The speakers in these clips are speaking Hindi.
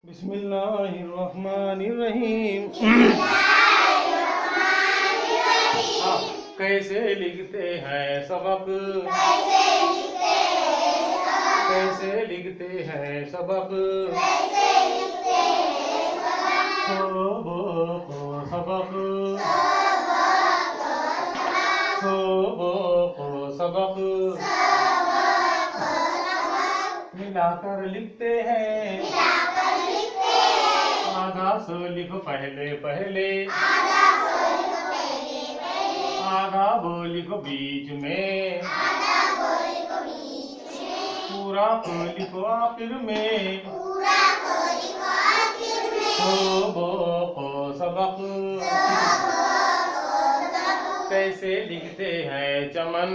बिस्मिल्लाहिर्रहमानिर्रहीम। कैसे लिखते हैं सबक, कैसे लिखते हैं सबक, सबक सबक सबक मिलाकर लिखते हैं। आधा सो लिखो पहले पहले, आधा बो लिखो बीच में, पूरा को लिखो आखिर में। सबक कैसे लिखते हैं चमन,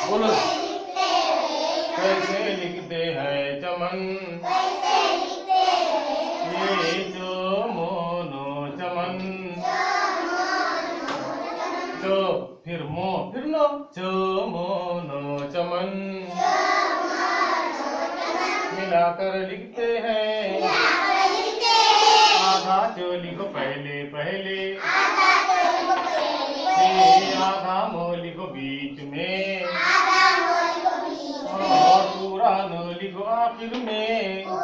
बोलो कैसे लिखते हैं चमन, ये जो मोनो चमन, जो फिर मो फिर लो, जो मोनो चमन मिलाकर लिखते हैं। आधा चो लिखो पहले पहले, आधा मो लिखो बीच में, और पूरा नो लिखो आखिर में।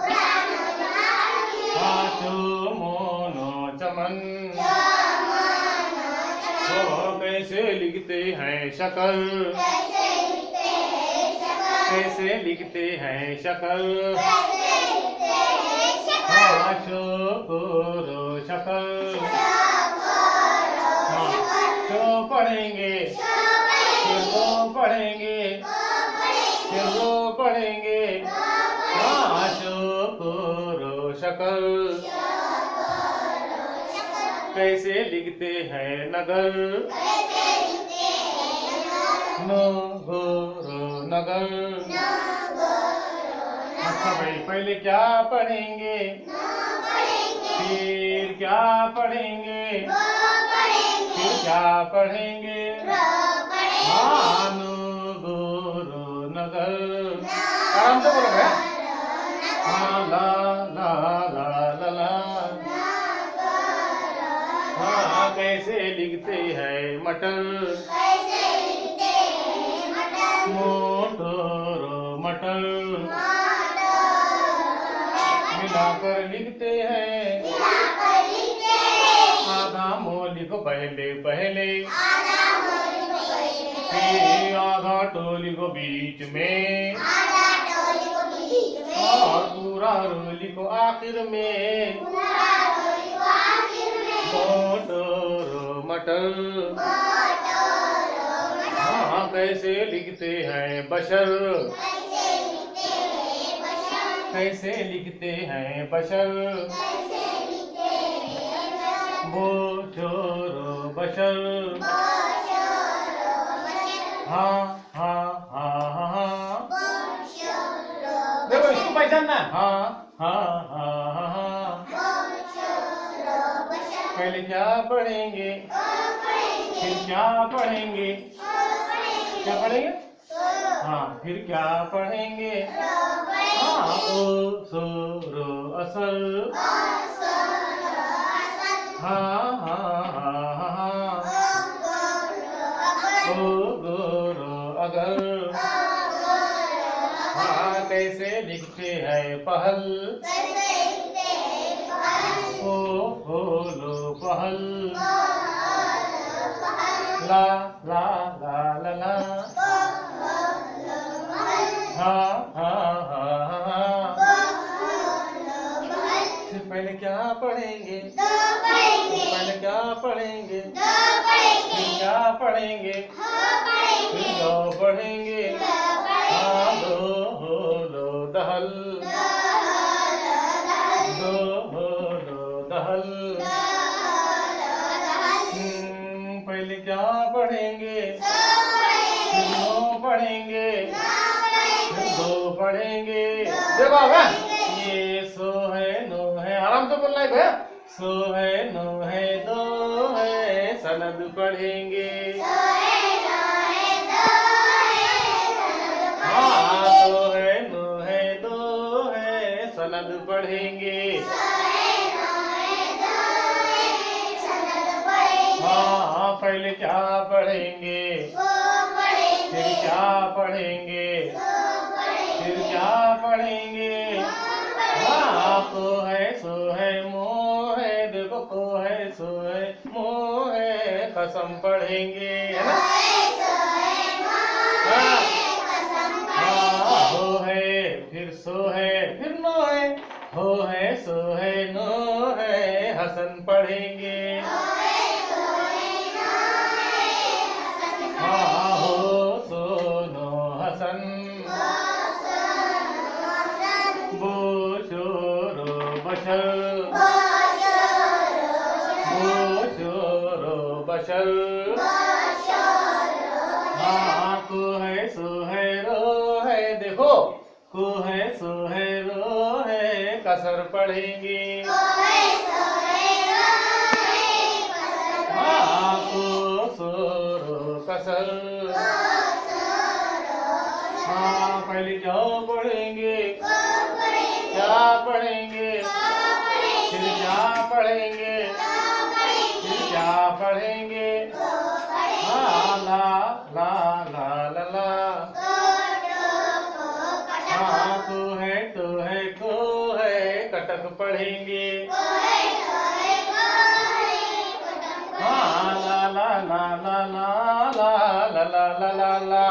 चो मोनो चमन। कैसे लिखते हैं शक्ल, कैसे लिखते हैं शक्ल, शोरो शक्ल। शो पढ़ेंगे फिर वो पढ़ेंगे, फिर वो पढ़ेंगे। शोरो शक्ल कैसे लिखते हैं नगर, नगरो नगर। अच्छा भाई, पहले क्या पढ़ेंगे, फिर क्या पढ़ेंगे, फिर क्या पढ़ेंगे। नगरो नगर। आराम से बोलो भैया। ला ला ला ला ला। कैसे लिखते हैं मटर, मोटर मटर मिलाकर लिखते हैं। आधा मो लिखो पहले पहले, फिर आधा टो लिखो बीच में, और पूरा रो लिखो आखिर में। मोटर मटर। कैसे लिखते हैं बशर, कैसे लिखते हैं बशर, बोचोरो बशर। हाँ हाँ हाँ हाँ, देखो इसको पहचानना। हाँ हाँ हाँ हाँ। पहले क्या पढ़ेंगे, फिर क्या पढ़ेंगे, क्या पढ़ेंगे। हाँ, फिर क्या पढ़ेंगे। ओ सो रो असल। हाँ हाँ हाँ हाँ। ओ गो रो अगर। कैसे लिखते हैं पहल, ओ लो पहल। ला ला ला ला ला। हाँ हाँ हाँ हाँ। फिर पहले क्या पढ़ेंगे, पहले क्या पढ़ेंगे, फिर क्या पढ़ेंगे, फिर दो पढ़ेंगे। दो लो दहल, दो लो दहल। पहले क्या पढ़ेंगे, फिर दो पढ़ेंगे, फिर दो पढ़ेंगे। देखो ये सो है नो है, आराम से बोलना है भैया। सो है नो है दो है, सनद पढ़ेंगे। हाँ, सो है नो है दो है, सनद पढ़ेंगे। पहले क्या पढ़ेंगे? फिर क्या पढ़ेंगे? फिर क्या पढ़ेंगे? हाँ, को है सो है मोह है, देखो को है सो है मोह है, कसम पढ़ेंगे, है ना? हाँ, हाँ, हो है फिर सो है फिर नो है, हो है सो है नो है, हसन पढ़ेंगे। हाँ, हो सो नो हसन, बो शोरो बशर, बो शोरो बशर। हाँ, को है सो है रो है, देखो को है सो है रो है, कसर पढ़ेंगे। हाँ, को सो रो कसर। हाँ, पहले जाओ पढ़ेंगे, क्या पढ़ेंगे? फिर क्या पढ़ेंगे? फिर क्या पढ़ेंगे? हाँ, ला ला ला ला ला। हाँ, तो है कटक पढ़ेंगे। हाँ, ला ला ला ला ला ला ला ला ला ला ला।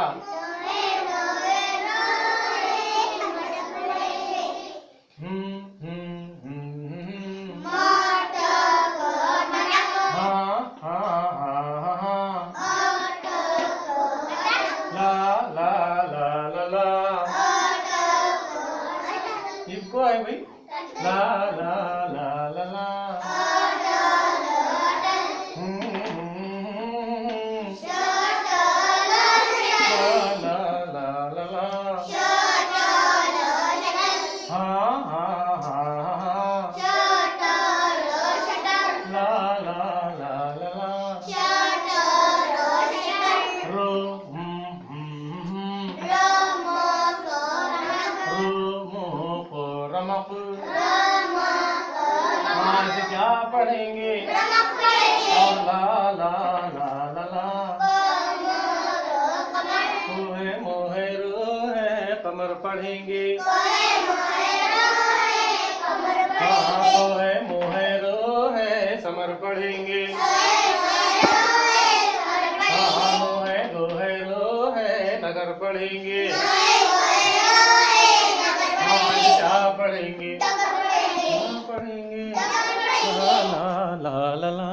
हाँ हाँ हाँ हाँ, ला ला ला ला ला। इसको है भाई, ला ला ला ला ला। ला ला ला ला। हाँ हाँ हाँ हाँ, ला ला ला ला ला। रो मो को रमक। हाँ, से क्या पढ़ेंगे? और ला ला ला ला ला। मोहे रो है कमर पढ़ेंगे। हाँ, मोहे रो है समर पढ़ेंगे। हाँ, मोहे गोहे रो है नगर पढ़ेंगे। हाँ, क्या पढ़ेंगे? पढ़ेंगे ला ला ला ला ला।